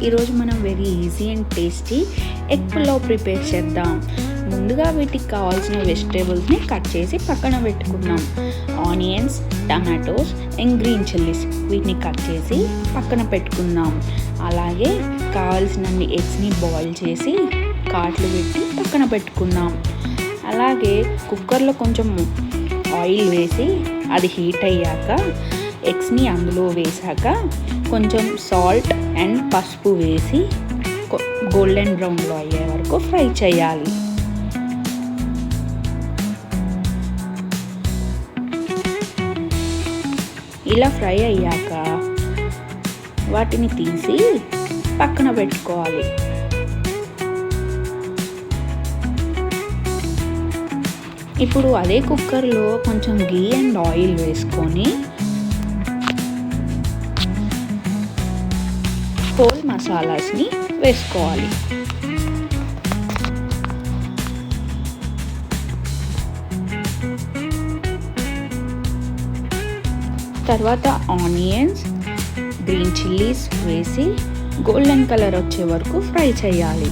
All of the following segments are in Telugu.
ఈరోజు మనం very easy and tasty egg pulao prepare చేద్దాం. ముందుగా వీటికి కావాల్సిన వెజిటేబుల్స్ని కట్ చేసి పక్కన పెట్టుకున్నాం. Onions, tomatoes and green chillies వీటిని కట్ చేసి పక్కన పెట్టుకుందాం. అలాగే కావాల్సినన్ని ఎగ్స్ని బాయిల్ చేసి కాట్లు పెట్టి పక్కన పెట్టుకుందాం. అలాగే కుక్కర్లో కొంచెం ఆయిల్ వేసి అది హీట్ అయ్యాక ఎగ్స్ని అందులో వేసాక కొంచెం సాల్ట్ అండ్ పసుపు వేసి గోల్డెన్ బ్రౌన్లో అయ్యే వరకు ఫ్రై చేయాలి. ఇలా ఫ్రై అయ్యాక వాటిని తీసి పక్కన పెట్టుకోవాలి. ఇప్పుడు అదే కుక్కర్లో కొంచెం గీ అండ్ ఆయిల్ వేసుకొని హోల్ మసాలాస్ని వేసుకోవాలి. తర్వాత ఆనియన్స్, గ్రీన్ చిల్లీస్ వేసి గోల్డెన్ కలర్ వచ్చే వరకు ఫ్రై చేయాలి.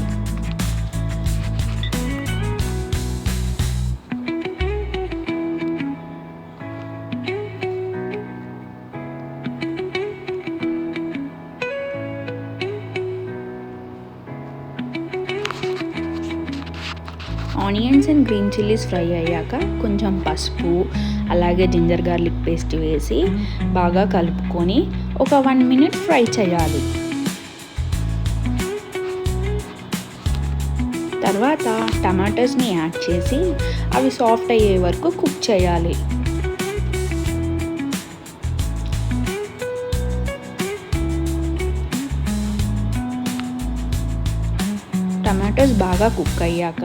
Onions and green chillies fry అయ్యాక కొంచెం పసుపు అలాగే జింజర్ గార్లిక్ పేస్ట్ వేసి బాగా కలుపుకొని ఒక 1 minute ఫ్రై చేయాలి. తర్వాత టమాటోస్ని యాడ్ చేసి అవి సాఫ్ట్ అయ్యే వరకు కుక్ చేయాలి. టమాటోస్ బాగా కుక్ అయ్యాక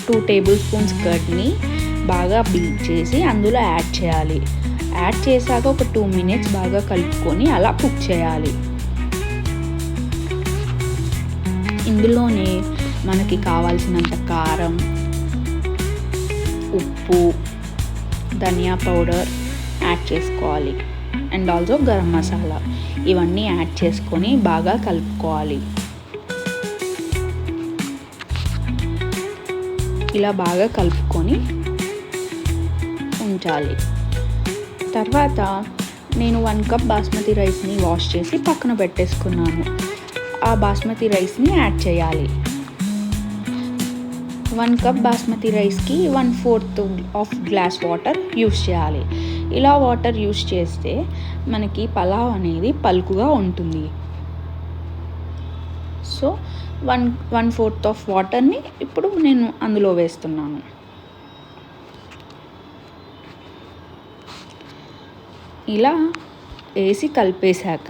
2 tablespoons కర్డ్ని బాగా బీట్ చేసి అందులో యాడ్ చేయాలి. యాడ్ చేశాక ఒక 2 minutes బాగా కలుపుకొని అలా కుక్ చేయాలి. ఇందులోనే మనకి కావాల్సినంత కారం, ఉప్పు, ధనియా పౌడర్ యాడ్ చేసుకోవాలి అండ్ ఆల్సో గరం మసాలా ఇవన్నీ యాడ్ చేసుకొని బాగా కలుపుకోవాలి. ఇలా బాగా కలుపుకొని ఉంచాలి. తర్వాత నేను 1 cup బాస్మతి రైస్ని వాష్ చేసి పక్కన పెట్టేసుకున్నాను. ఆ బాస్మతి రైస్ని యాడ్ చేయాలి. 1 cup బాస్మతి రైస్కి 1/4 గ్లాస్ వాటర్ యూస్ చేయాలి. ఇలా వాటర్ యూస్ చేస్తే మనకి పలావ్ అనేది పలుకుగా ఉంటుంది. సో 1/4 వాటర్ని ఇప్పుడు నేను అందులో వేస్తున్నాను. ఇలా వేసి కలిపేశాక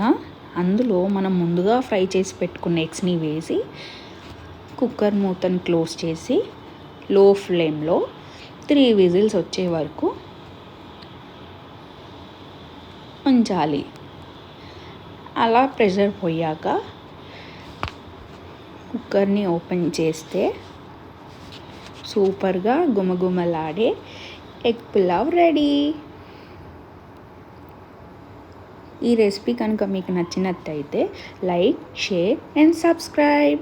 అందులో మనం ముందుగా ఫ్రై చేసి పెట్టుకున్న ఎగ్స్ని వేసి కుక్కర్ మూతను క్లోజ్ చేసి లో ఫ్లేమ్లో 3 whistles వచ్చే వరకు ఉంచాలి. అలా ప్రెషర్ పోయాక కుక్కర్ని ఓపెన్ చేస్తే సూపర్గా గుమగుమలాడే ఎగ్ పులావ్ రెడీ. ఈ రెసిపీ కనుక మీకు నచ్చినట్టయితే లైక్, షేర్ అండ్ సబ్స్క్రైబ్.